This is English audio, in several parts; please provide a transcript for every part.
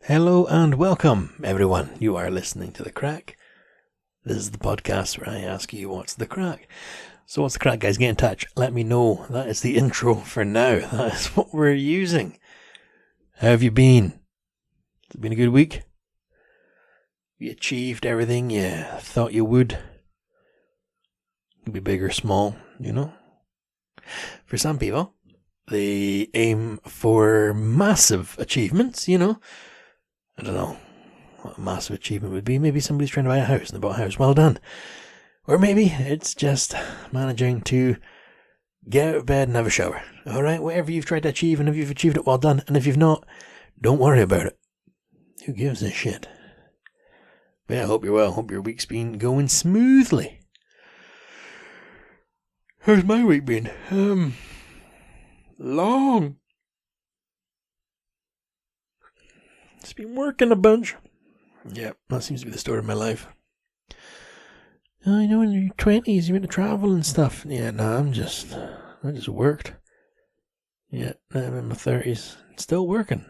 Hello and welcome, everyone. You are listening to The Crack. This is the podcast where I ask you what's the crack. So what's the crack, guys? Get in touch. Let me know. That is the intro for now. That is what we're using. How have you been? Has it been a good week? You achieved everything you thought you would? Could be big or small, you know? For some people, they aim for massive achievements, you know? I don't know what a massive achievement would be. Maybe somebody's trying to buy a house and they bought a house. Well done. Or maybe it's just managing to get out of bed and have a shower. Alright, whatever you've tried to achieve, and if you've achieved it, well done. And if you've not, don't worry about it. Who gives a shit? But yeah, I hope you're well. Hope your week's been going smoothly. How's my week been? Long. It's been working a bunch. Yeah, that seems to be the story of my life. I know in your 20s you went to travel and stuff. Yeah, no, I just worked. Yeah, now I'm in my 30s. Still working.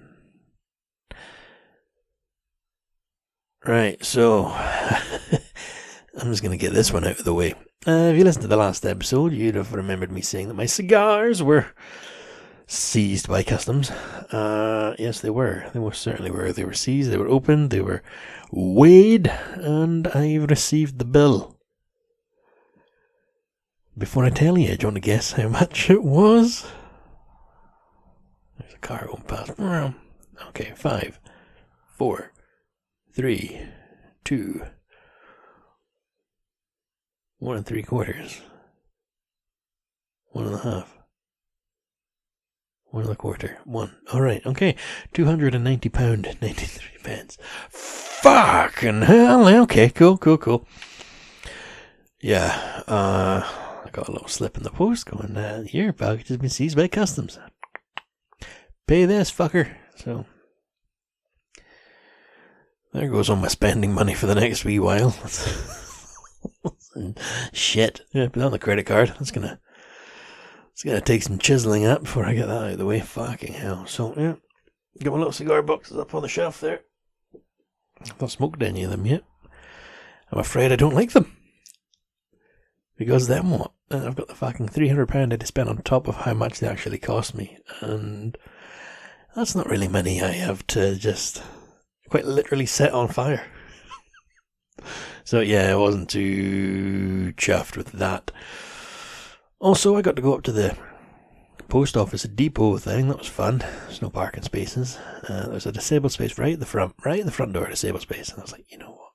Right, so I'm just going to get this one out of the way. If you listened to the last episode, you'd have remembered me saying that my cigars were seized by customs. Yes, they were. They most certainly were. They were seized, they were opened, they were weighed, and I received the bill. Before I tell you, do you want to guess how much it was? There's a car going past. Okay, 5, 4, 3, 2, 1 3/4, 1 1/2. 1 1/4. 1. Alright, okay. £290, 93 pence. Fucking hell. Okay, cool. Yeah, I got a little slip in the post going, your package has been seized by customs. Pay this, fucker. So, there goes all my spending money for the next wee while. Shit. Yeah, put that on the credit card. It's gonna take some chiseling up before I get that out of the way. Fucking hell. So, yeah. Got my little cigar boxes up on the shelf there. I've not smoked any of them yet. I'm afraid I don't like them. Because then what? I've got the fucking £300 I had to spend on top of how much they actually cost me. And that's not really money I have to just quite literally set on fire. So, yeah, I wasn't too chuffed with that. Also, I got to go up to the post office depot thing. That was fun. There's no parking spaces. There's a disabled space right in the front door, disabled space. And I was like, you know what?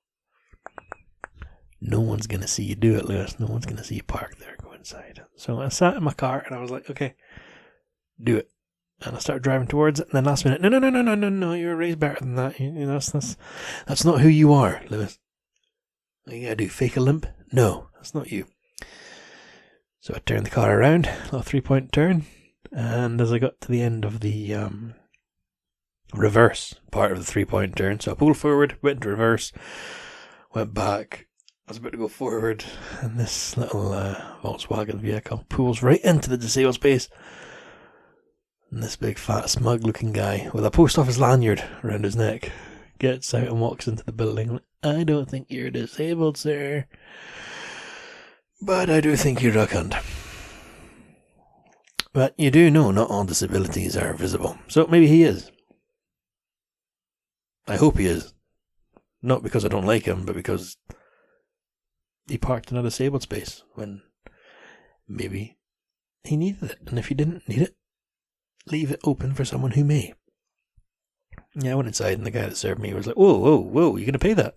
No one's going to see you do it, Lewis. No one's going to see you park there. Go inside. So I sat in my car and I was like, okay, do it. And I started driving towards it. And then last minute, no, you're raised better than that. You know, that's not who you are, Lewis. What you got to do? Fake a limp? No, that's not you. So I turned the car around, a little 3-point turn, and as I got to the end of the reverse part of the 3-point turn, so I pulled forward, went into reverse, went back, I was about to go forward, and this little Volkswagen vehicle pulls right into the disabled space, and this big fat smug looking guy with a post office lanyard around his neck gets out and walks into the building. I don't think you're disabled, sir. But I do think you're a cunt. But you do know not all disabilities are visible. So maybe he is. I hope he is. Not because I don't like him, but because he parked in a disabled space when maybe he needed it. And if he didn't need it, leave it open for someone who may. Yeah, I went inside and the guy that served me was like, whoa, you're going to pay that?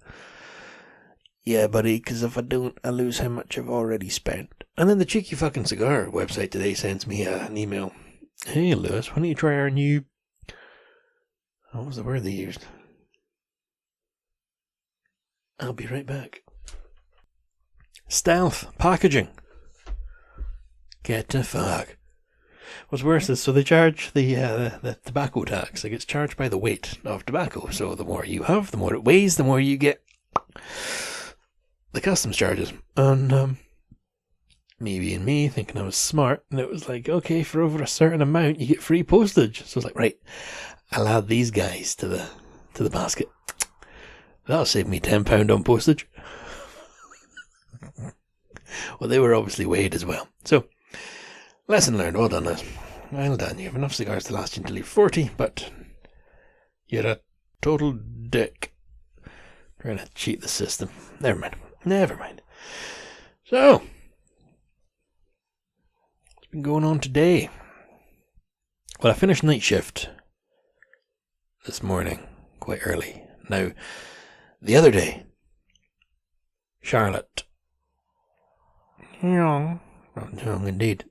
Yeah, buddy, because if I don't, I lose how much I've already spent. And then the cheeky fucking cigar website today sends me an email. Hey, Lewis, why don't you try our new... What was the word they used? I'll be right back. Stealth packaging. Get the fuck. What's worse is, so they charge the tobacco tax. It gets charged by the weight of tobacco. So the more you have, the more it weighs, the more you get the customs charges. And me being me, thinking I was smart, and it was like, okay, for over a certain amount, you get free postage. So I was like, right, I'll add these guys to to the basket. That'll save me £10 on postage. Well, they were obviously weighed as well. So, lesson learned. Well done, Liz. Well done. You have enough cigars to last you until you're 40, but you're a total dick. Trying to cheat the system. Never mind. Never mind. So, what's been going on today? Well, I finished night shift this morning quite early. Now, the other day, Charlotte, young indeed,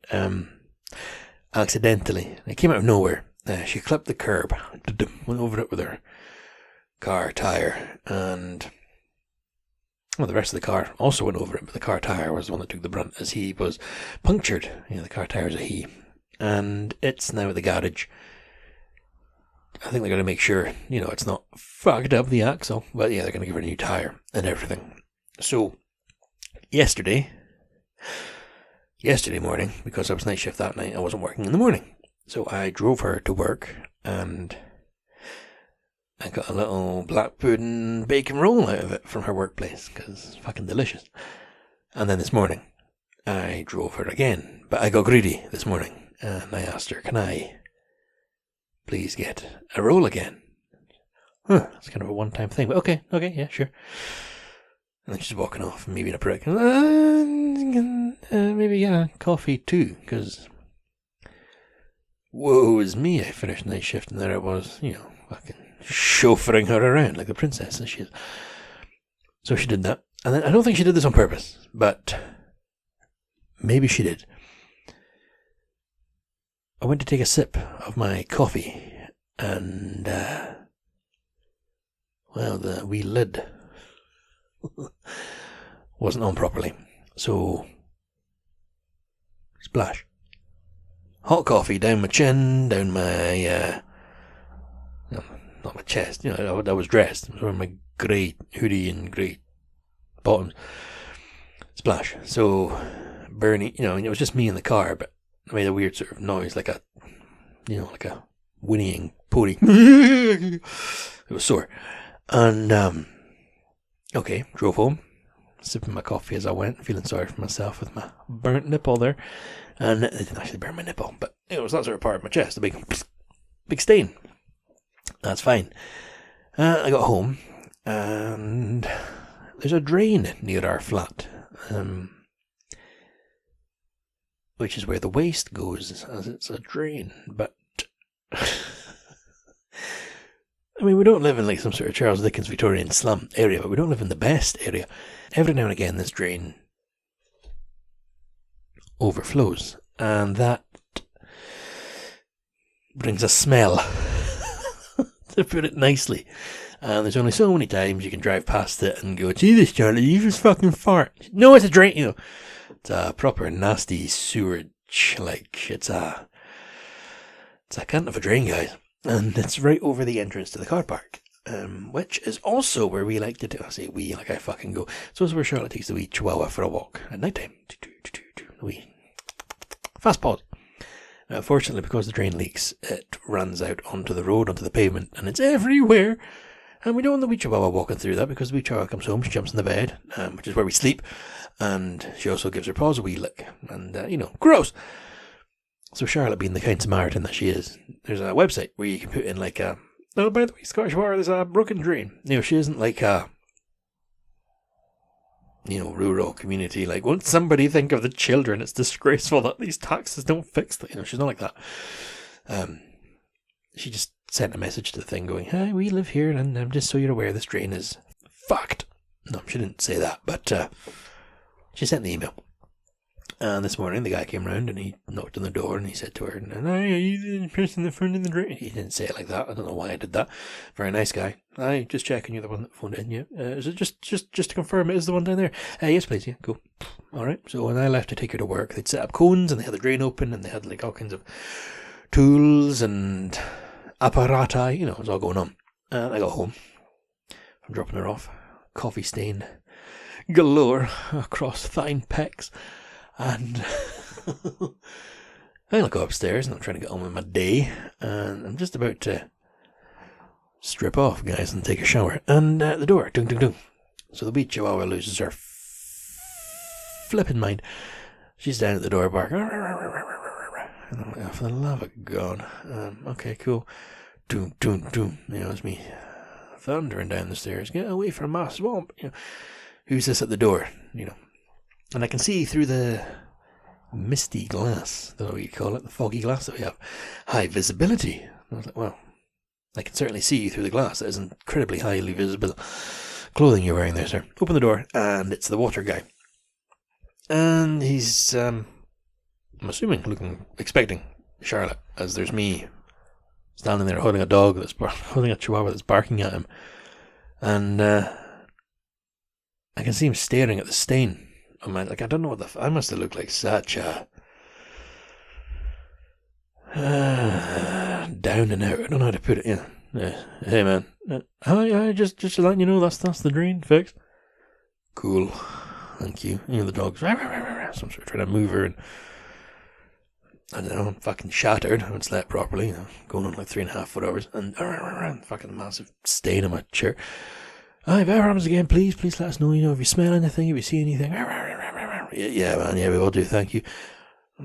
accidentally, it came out of nowhere, she clipped the curb, went over it with her car tyre, and well, the rest of the car also went over it, but the car tyre was the one that took the brunt as he was punctured. The car tyre is a he, and it's now at the garage. I think they're going to make sure, it's not fucked up, the axle, but yeah, they're going to give her a new tyre and everything. So, yesterday morning, because I was night shift that night, I wasn't working in the morning. So I drove her to work, and I got a little black pudding bacon roll out of it from her workplace, because it's fucking delicious. And then this morning, I drove her again, but I got greedy this morning, and I asked her, can I please get a roll again? It's kind of a one-time thing, but okay, yeah, sure. And then she's walking off, maybe in a prick. Maybe, yeah, coffee too, because woe is me, I finished night shift and there I was, fucking chauffeuring her around like the princess that she is. So she did that. And then I don't think she did this on purpose, but maybe she did. I went to take a sip of my coffee and, the wee lid wasn't on properly. So, splash. Hot coffee down my chin, down my, not my chest. I was dressed. I was wearing my grey hoodie and grey bottoms. Splash. So, Bernie, it was just me in the car, but I made a weird sort of noise, like a whinnying pony. It was sore. And, okay, drove home, sipping my coffee as I went, feeling sorry for myself with my burnt nipple there. And it didn't actually burn my nipple, but it was that sort of part of my chest, a big stain. That's fine. I got home, and there's a drain near our flat, which is where the waste goes, as it's a drain. But I mean, we don't live in like some sort of Charles Dickens Victorian slum area, but we don't live in the best area. Every now and again, this drain overflows, and that brings a smell, to put it nicely. And there's only so many times you can drive past it and go, Jesus, Charlie, you just fucking fart. No, it's a drain, It's a proper nasty sewage, it's a cunt of a drain, guys. And it's right over the entrance to the car park, which is also where we like to do. I say we, like I fucking go. So it's where Charlotte takes the wee chihuahua for a walk at night time. Wee fast pause. Now, fortunately, because the drain leaks, it runs out onto the road, onto the pavement, and it's everywhere. And we don't want the wee chihuahua walking through that, because the wee chihuahua comes home, she jumps in the bed, which is where we sleep, and she also gives her paws a wee lick. And, gross! So Charlotte, being the kind Samaritan that she is, there's a website where you can put in like by the way, Scottish Water, there's a broken drain. She isn't like a, rural community. Like, won't somebody think of the children? It's disgraceful that these taxes don't fix that. She's not like that. She just sent a message to the thing going, hi, we live here, and just so you're aware, this drain is fucked. No, she didn't say that, but she sent the email. And this morning, the guy came round and he knocked on the door and he said to her, are you the person in the front of the drain? He didn't say it like that. I don't know why I did that. Very nice guy. Aye, just checking you're the one that phoned in, yeah. Is it just to confirm it is the one down there? Yes, please, yeah, cool. Alright, so when I left to take her to work, they'd set up cones and they had the drain open and they had like all kinds of tools and apparati, it was all going on. And I got home from dropping her off. Coffee stain galore across thine pecs. And I go upstairs and I'm trying to get on with my day, and I'm just about to strip off, guys, and take a shower. And the door, dung, dung, dung. So the wee chihuahua loses her flipping mind. She's down at the door barking. And I'm like, oh, for the love of God. Okay, cool. Doom, doom, doom. It's me thundering down the stairs. Get away from my swamp. Who's this at the door? And I can see through the misty glass, that's what you call it, the foggy glass that we have. High visibility. I was like, well, I can certainly see you through the glass. That is incredibly highly visible clothing you're wearing there, sir. Open the door, and it's the water guy. And he's, I'm assuming, expecting Charlotte, as there's me standing there holding a holding a chihuahua that's barking at him. And I can see him staring at the stain. I don't know what I must have looked like such a down and out. I don't know how to put it. Hey man, hi, just letting you know that's the drain fixed. Cool, thank you. The dog's so I'm sort of trying to move her, and I don't know, I'm fucking shattered. I haven't slept properly. Going on like 3.5 foot hours, and fucking massive stain on my chair. If ever happens again, please let us know. If you smell anything, if you see anything. Yeah, man. Yeah, we will do. Thank you.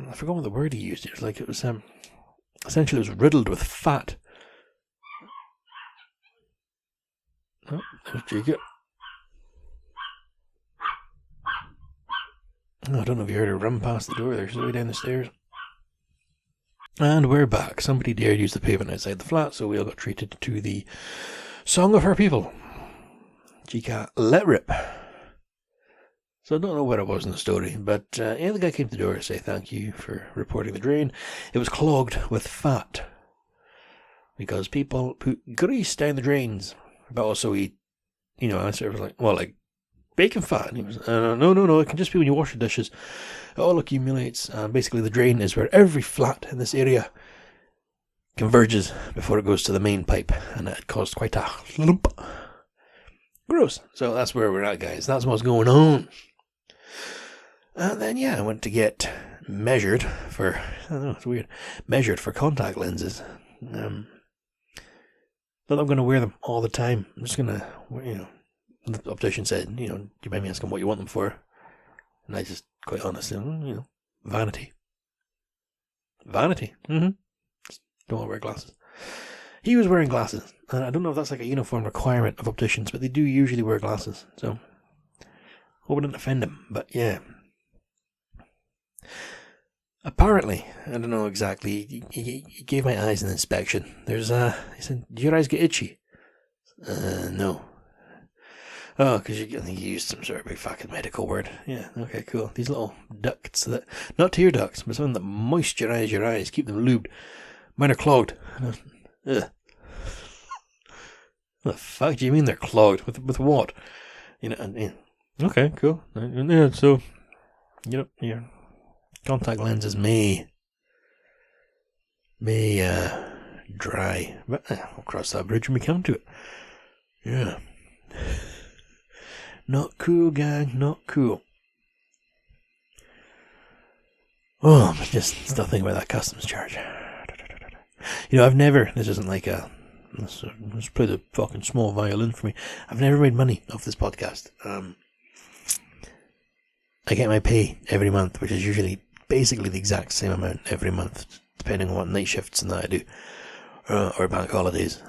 I forgot what the word he used. It was essentially it was riddled with fat. Oh, there's Jacob. I don't know if you heard her run past the door there. She's way down the stairs. And we're back. Somebody dared use the pavement outside the flat, so we all got treated to the Song of Her People. Chica let rip. So I don't know where I was in the story, but the guy came to the door to say thank you for reporting the drain. It was clogged with fat because people put grease down the drains, but also I sort of was like, well, like bacon fat. And he was, no, it can just be when you wash your dishes. It all accumulates. Basically, the drain is where every flat in this area converges before it goes to the main pipe, and it caused quite a lump. Gross. So that's where we're at, guys. That's what's going on. And then, I went to get measured for, I don't know, it's weird, measured for contact lenses. Not that I'm going to wear them all the time. I'm just going to, the optician said, do you mind me asking what you want them for? And I just, quite honestly, vanity. Vanity. Just don't want to wear glasses. He was wearing glasses, and I don't know if that's like a uniform requirement of opticians, but they do usually wear glasses, so hope I didn't offend him, but yeah. Apparently, I don't know exactly, he gave my eyes an inspection. He said, do your eyes get itchy? No. Oh, because you used some sort of big fucking medical word. Yeah, okay, cool. These little ducts not tear ducts, but something that moisturize your eyes, keep them lubed. Mine are clogged. Ugh. What the fuck do you mean they're clogged? With what? Okay, cool. Yeah, so, your contact lenses may dry. But we'll cross that bridge when we come to it. Yeah. Not cool, gang. Not cool. Oh, I'm just still thinking about that customs charge. I've never, this isn't like let's play the fucking small violin for me. I've never made money off this podcast. I get my pay every month, which is usually basically the exact same amount every month, depending on what night shifts and that I do, or bank holidays.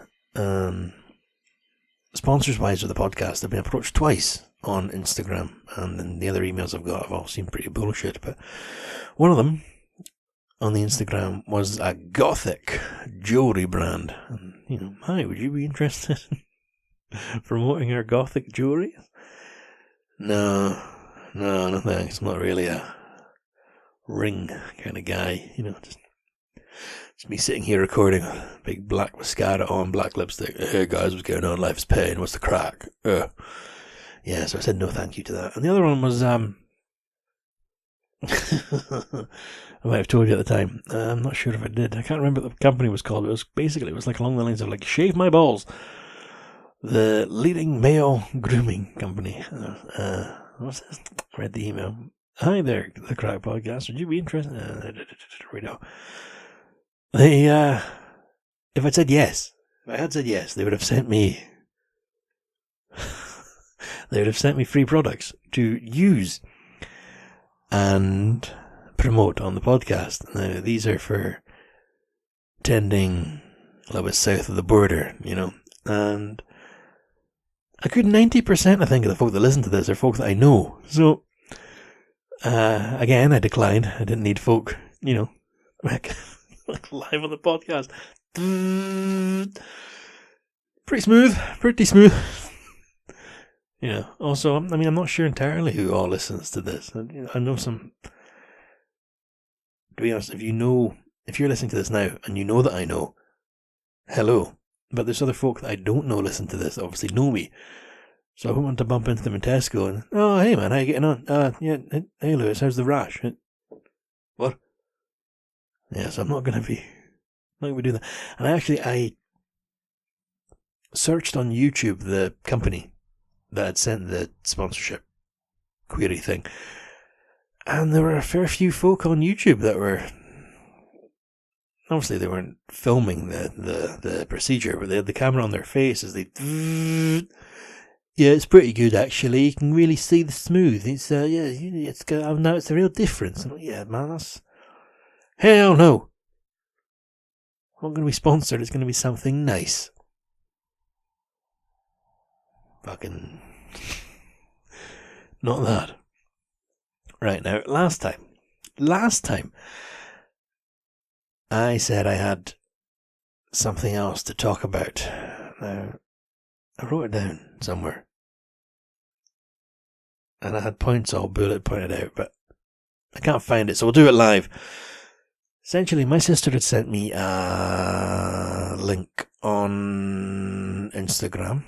Sponsors wise of the podcast, I've been approached twice on Instagram, and then the other emails I've got have all seemed pretty bullshit, but one of them on the Instagram was a gothic jewelry brand. And, hi, would you be interested in promoting our gothic jewelry? No thanks. I'm not really a ring kind of guy, just me sitting here recording, big black mascara on, black lipstick. Hey guys, what's going on? Life is pain. What's the crack? Yeah, so I said no thank you to that. And the other one was, I might have told you at the time. I'm not sure if I did. I can't remember what the company was called. It was like along the lines of like Shave My Balls, the leading male grooming company. What's this? I read the email. Hi there, the Crack Podcast. Would you be interested? Right now. They, if I said yes, If I had said yes, they would have sent me free products to use and promote on the podcast. Now, these are for tending a little bit south of the border, and a good 90%, I think, of the folk that listen to this are folk that I know. So, again, I declined. I didn't need folk, like live on the podcast. Pretty smooth. Also, I'm not sure entirely who all listens to this. I know some, to be honest, if you're listening to this now and you know that I know, hello. But there's other folk that I don't know listen to this, obviously know me. So I wouldn't want to bump into them in Tesco and, oh, hey man, how you getting on? Yeah, hey Lewis, how's the rash? What? Yeah, so I'm not going to be doing that. And I searched on YouTube the company that had sent the sponsorship query thing. And there were a fair few folk on YouTube that were, obviously they weren't filming the procedure, but they had the camera on their face as they, yeah, it's pretty good actually. You can really see the smooth. It's it's good. I know it's a real difference. I'm like, yeah, man, that's hell no. I'm not going to be sponsored. It's going to be something nice. Fucking not that. Right, now, last time, I said I had something else to talk about. Now, I wrote it down somewhere. And I had points all bullet pointed out, but I can't find it, so we'll do it live. Essentially, my sister had sent me a link on Instagram,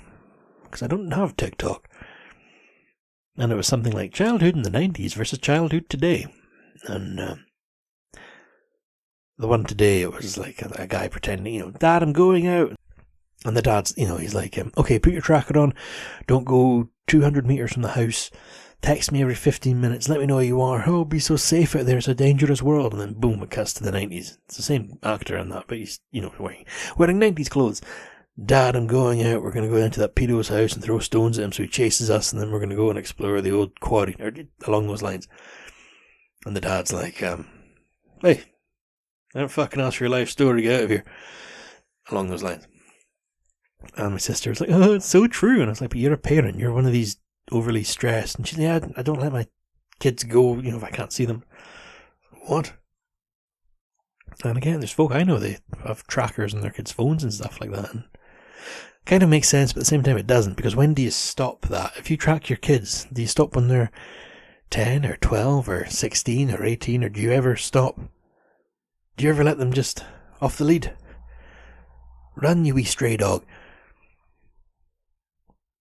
because I don't have TikTok. And it was something like childhood in the 90s versus childhood today. And the one today, it was like a guy pretending, Dad, I'm going out. And the dad's, he's like, okay, put your tracker on. Don't go 200 meters from the house. Text me every 15 minutes. Let me know where you are. Oh, be so safe out there. It's a dangerous world. And then boom, it cuts to the 90s. It's the same actor in that, but he's, wearing 90s clothes. Dad, I'm going out. We're going to go into that pedo's house and throw stones at him so he chases us. And then we're going to go and explore the old quarry, or along those lines. And the dad's like, hey, I don't fucking ask for your life story. Get out of here. Along those lines. And my sister was like, oh, it's so true. And I was like, but you're a parent. You're one of these overly stressed. And she's like, yeah, I don't let my kids go, if I can't see them. What? And again, there's folk I know, they have trackers on their kids' phones and stuff like that. And kind of makes sense, but at the same time it doesn't. Because when do you stop that? If you track your kids, do you stop when they're 10 or 12 or 16 or 18? Or do you ever stop? Do you ever let them just off the lead? Run, you wee stray dog.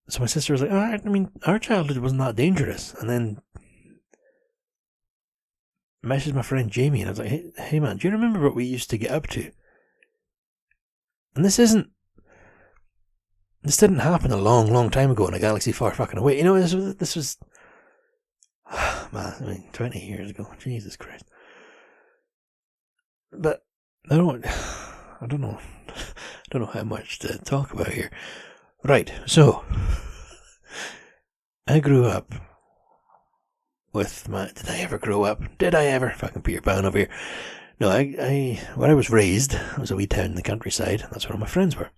So my sister was like, our childhood wasn't that dangerous. And then I messaged my friend Jamie and I was like, hey man, do you remember what we used to get up to? And this didn't happen a long, long time ago in a galaxy far fucking away. This was, man, 20 years ago. Jesus Christ. But I don't know how much to talk about here. Right, so I grew up with did I ever grow up? Did I ever? Fucking Peter Pan over here. No, where I was raised, it was a wee town in the countryside, and that's where all my friends were.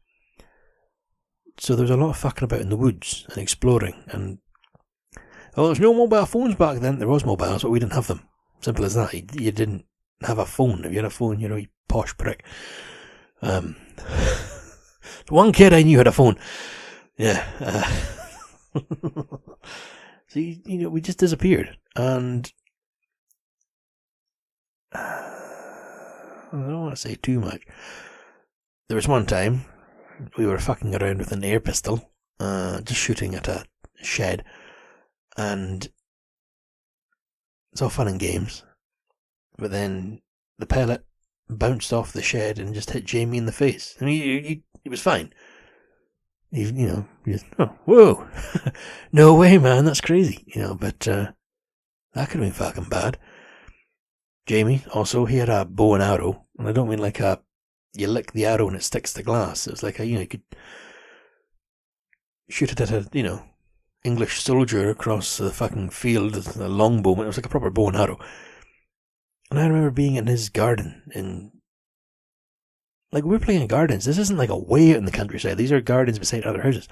So there was a lot of fucking about in the woods and exploring, and there's no mobile phones back then. There was mobiles, but we didn't have them. Simple as that. You didn't have a phone. If you had a phone, you're a posh prick. One kid I knew had a phone. Yeah. So, we just disappeared. And I don't want to say too much. There was one time we were fucking around with an air pistol, just shooting at a shed. And it's all fun and games. But then the pellet bounced off the shed and just hit Jamie in the face. I mean, he was fine. Whoa. No way, man, that's crazy. But that could have been fucking bad. Jamie, also, he had a bow and arrow. And I don't mean like a you lick the arrow and it sticks to glass. It was like you could shoot it at a English soldier across the fucking field, a longbow. It was like a proper bow and arrow. And I remember being in his garden we were playing in gardens. This isn't like a way out in the countryside. These are gardens beside other houses.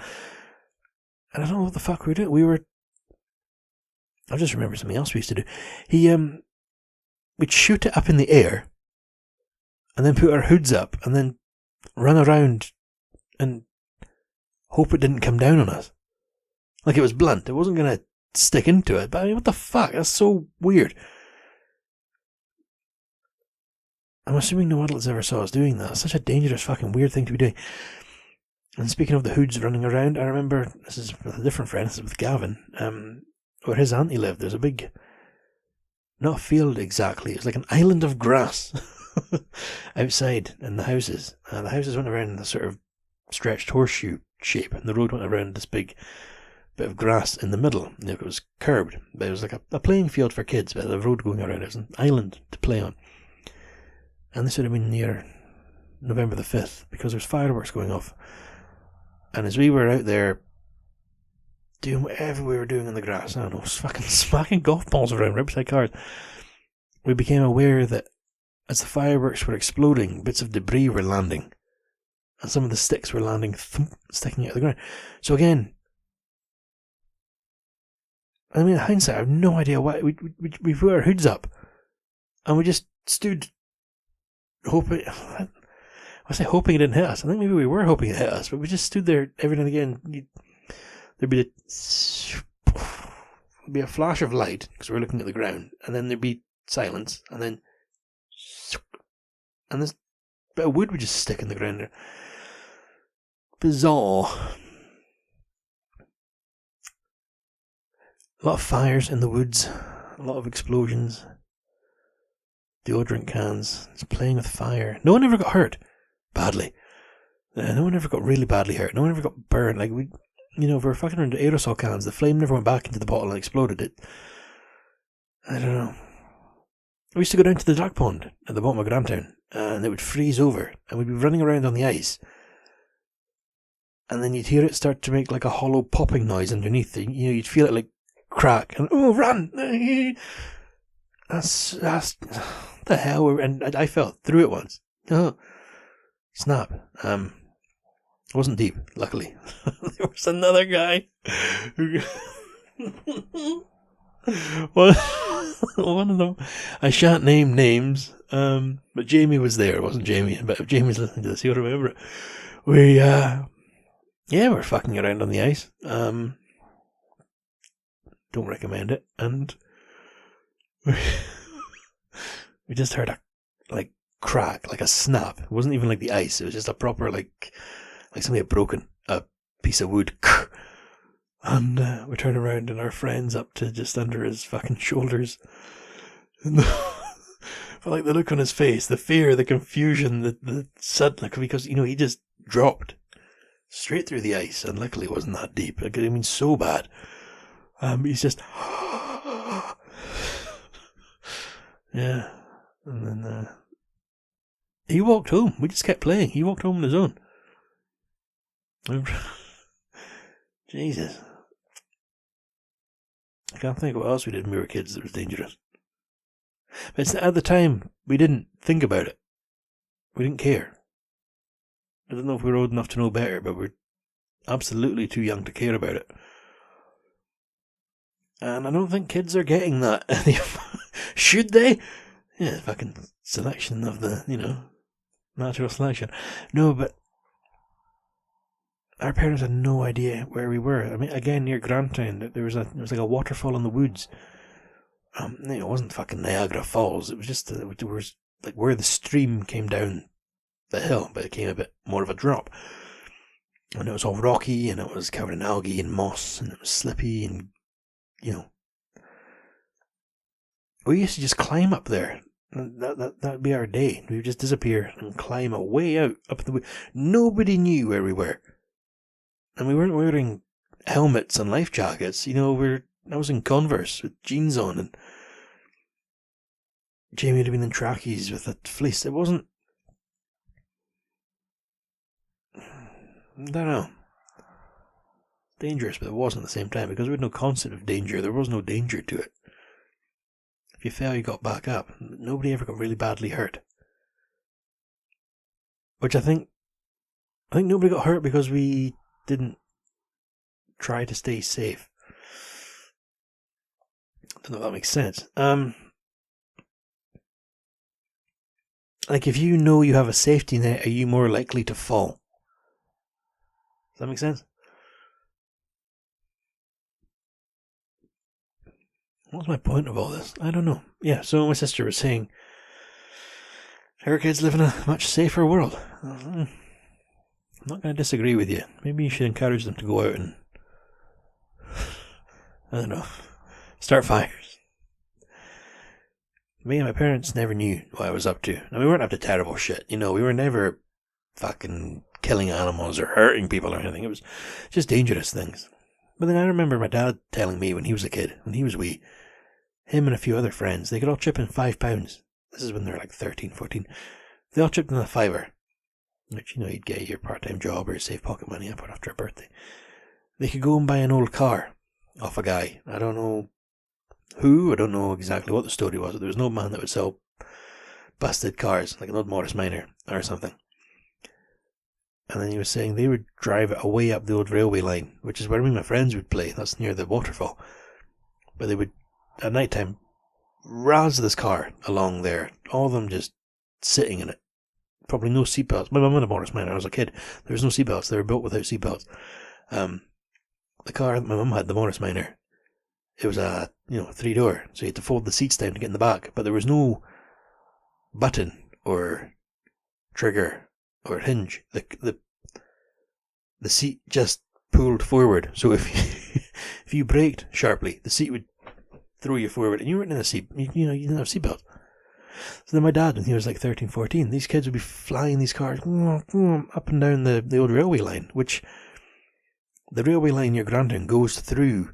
And I don't know what the fuck we were doing. I just remember something else we used to do. We'd shoot it up in the air and then put our hoods up and then run around and hope it didn't come down on us. Like it was blunt. It wasn't going to stick into it. But I mean, what the fuck? That's so weird. I'm assuming no adults ever saw us doing that. It's such a dangerous fucking weird thing to be doing. And speaking of the hoods running around, I remember, this is with a different friend, this is with Gavin, where his auntie lived. There's a big, not a field exactly, it's like an island of grass outside in the houses. The houses went around in a sort of stretched horseshoe shape, and the road went around this big bit of grass in the middle. It was curbed, but it was like a playing field for kids, but the road going around. It was an island to play on. And this would have been near November the 5th, because there's fireworks going off. And as we were out there doing whatever we were doing in the grass, I don't know, fucking smacking golf balls around right beside cars, we became aware that as the fireworks were exploding, bits of debris were landing. And some of the sticks were landing, sticking out of the ground. So again, I mean, in hindsight, I have no idea why. We put our hoods up, and we just stood hoping. I say hoping it didn't hit us. I think maybe we were hoping it hit us, but we just stood there every now and again. There'd be a flash of light because we were looking at the ground, and then there'd be silence, and then this bit of wood would just stick in the ground there. Bizarre. A lot of fires in the woods, a lot of explosions, deodorant cans, just playing with fire. No one ever got hurt badly. No one ever got really badly hurt. No one ever got burned. Like if we were fucking around the aerosol cans, the flame never went back into the bottle and exploded it. I don't know. We used to go down to the duck pond at the bottom of Grantown, and it would freeze over, and we'd be running around on the ice. And then you'd hear it start to make like a hollow popping noise underneath. You'd feel it like crack, and run! That's the hell. And I fell through it once. Oh, snap. It wasn't deep, luckily. There was another guy who one of them, I shan't name names, but Jamie was there. It wasn't Jamie, but if Jamie's listening to this, he'll remember it. We were fucking around on the ice. Don't recommend it. And we just heard a crack, like a snap. It wasn't even like the ice. It was just a proper like somebody had broken a piece of wood. And we turned around and our friend's up to just under his fucking shoulders. And but the look on his face, the fear, the confusion, the sudden, because he just dropped straight through the ice, and luckily it wasn't that deep. So bad. He's just yeah, and then he walked home. We just kept playing. He walked home on his own. Jesus, I can't think of what else we did when we were kids that was dangerous. But at the time, we didn't think about it. We didn't care. I don't know if we were old enough to know better, but we're absolutely too young to care about it. And I don't think kids are getting that. Should they? Yeah, fucking selection of the, natural selection. No, but our parents had no idea where we were. I mean, again, near Grantown, there was like a waterfall in the woods. It wasn't fucking Niagara Falls. It was just, it was like where the stream came down the hill, but it came a bit more of a drop. And it was all rocky, and it was covered in algae and moss, and it was slippy, and, we used to just climb up there. That'd be our day. We would just disappear and climb way out up the way. Nobody knew where we were. And we weren't wearing helmets and life jackets. I was in Converse with jeans on, and Jamie would have been in trackies with a fleece. It wasn't I don't know. Dangerous, but it wasn't at the same time, because we had no concept of danger. There was no danger to it. If you fell, you got back up. Nobody ever got really badly hurt. Which I think nobody got hurt because we didn't try to stay safe. I don't know if that makes sense. Like, if you know you have a safety net, are you more likely to fall? Does that make sense? What's my point of all this? I don't know. Yeah, so my sister was saying her kids live in a much safer world. I'm not going to disagree with you. Maybe you should encourage them to go out and, I don't know, start fires. Me and my parents never knew what I was up to. Now, we weren't up to terrible shit. You know, we were never fucking killing animals or hurting people or anything. It was just dangerous things. But then I remember my dad telling me when he was a kid, when he was wee, him and a few other friends, they could all chip in £5. This is when they were like 13, 14. They all chipped in a fiver. Which, you know, you'd get your part-time job or save pocket money up after a birthday. They could go and buy an old car off a guy. I don't know who, I don't know exactly what the story was, but there was no man that would sell busted cars, like an old Morris Minor or something. And then he was saying they would drive it away up the old railway line, which is where me and my friends would play. That's near the waterfall. But they would, at night time, razz this car along there. All of them just sitting in it. Probably no seatbelts. My mum had a Morris Minor. I was a kid. There was no seatbelts. They were built without seatbelts. The car that my mum had, the Morris Minor, it was a 3-door, so you had to fold the seats down to get in the back. But there was no button or trigger or hinge. The seat just pulled forward. So if you braked sharply, the seat would throw you forward, and you weren't in a seat. You didn't have seatbelts. So then my dad, when he was like 13, 14, these kids would be flying these cars up and down the old railway line, which the railway line near Grandin goes through.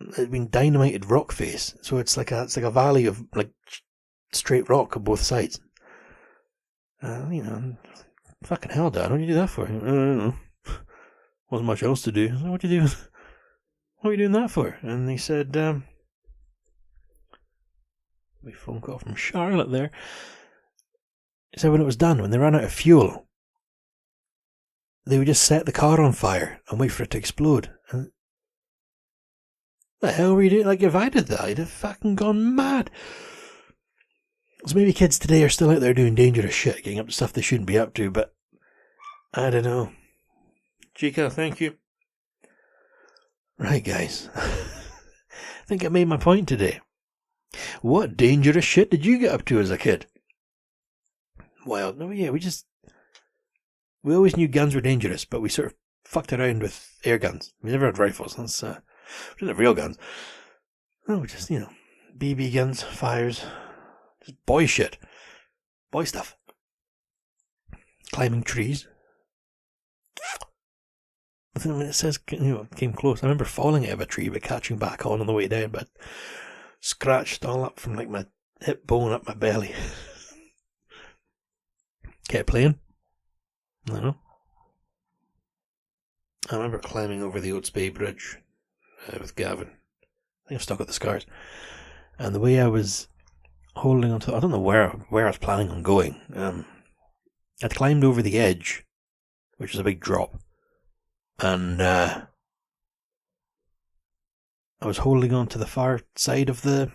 It's been dynamited rock face, so it's like a valley of like straight rock on both sides. Fucking hell, Dad, what did you do that for? I don't know. Wasn't much else to do. So what are you doing? What are you doing that for? And he said, we phone call from Charlotte there. He said when it was done, when they ran out of fuel, they would just set the car on fire and wait for it to explode. And the hell were you doing? Like, if I did that, I'd have fucking gone mad. So maybe kids today are still out there doing dangerous shit, getting up to stuff they shouldn't be up to, but I don't know. Chica, thank you. Right, guys. I think I made my point today. What dangerous shit did you get up to as a kid? Well, no, yeah, we always knew guns were dangerous, but we sort of fucked around with air guns. We never had rifles. We didn't have real guns. No, just, BB guns, fires, just boy shit. Boy stuff. Climbing trees. I think when it says, came close, I remember falling out of a tree but catching back on the way down, but scratched all up from like my hip bone up my belly. Kept playing. I don't know. I remember climbing over the Oates Bay Bridge with Gavin. I think I've still got the scars. And the way I was holding onto, I don't know where I was planning on going. I'd climbed over the edge, which was a big drop. And I was holding on to the far side of the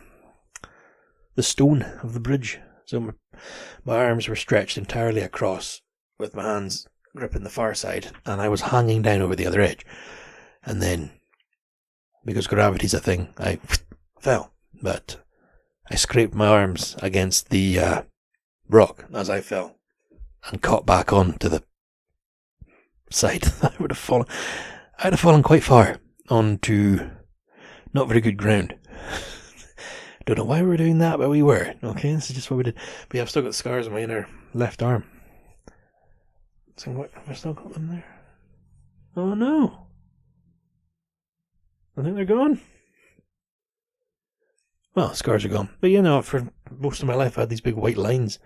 stone of the bridge. So my arms were stretched entirely across with my hands gripping the far side, and I was hanging down over the other edge. And then, because gravity's a thing, I fell. But I scraped my arms against the rock as I fell and caught back onto the side. I'd have fallen quite far onto not very good ground. Don't know why we were doing that, but we were. Okay, this is just what we did. But yeah, I've still got scars on my inner left arm. So what? Have I still got them there? Oh no! I think they're gone. Well, scars are gone. But for most of my life I had these big white lines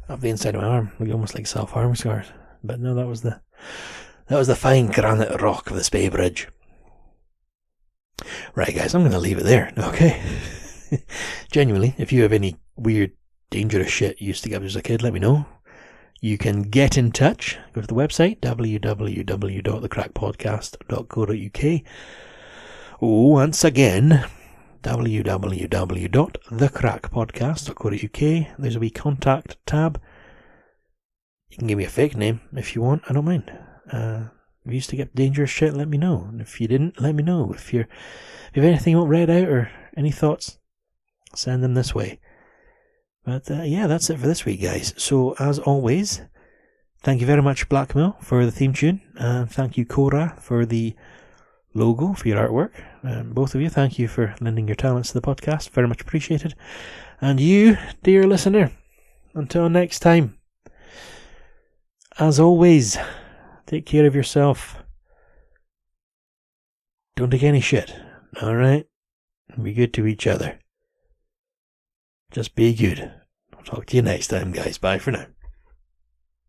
up the inside of my arm, almost like self-harm scars. But no, that was the fine granite rock of the Spey Bridge. Right, guys, I'm going to leave it there. Okay. Genuinely, if you have any weird, dangerous shit you used to get as a kid, let me know. You can get in touch. Go to the website, www.thecrackpodcast.co.uk. Once again, www.thecrackpodcast.co.uk. There's a wee contact tab. You can give me a fake name if you want. I don't mind. If you used to get dangerous shit, let me know. And if you didn't, let me know. If you have anything you want read out or any thoughts, send them this way. But yeah, that's it for this week, guys. So as always, thank you very much, Blackmill, for the theme tune. Thank you, Cora, for the logo, for your artwork. Both of you, thank you for lending your talents to the podcast. Very much appreciated. And you, dear listener, until next time, as always, take care of yourself. Don't take any shit, alright? Be good to each other. Just be good. I'll talk to you next time, guys. Bye for now.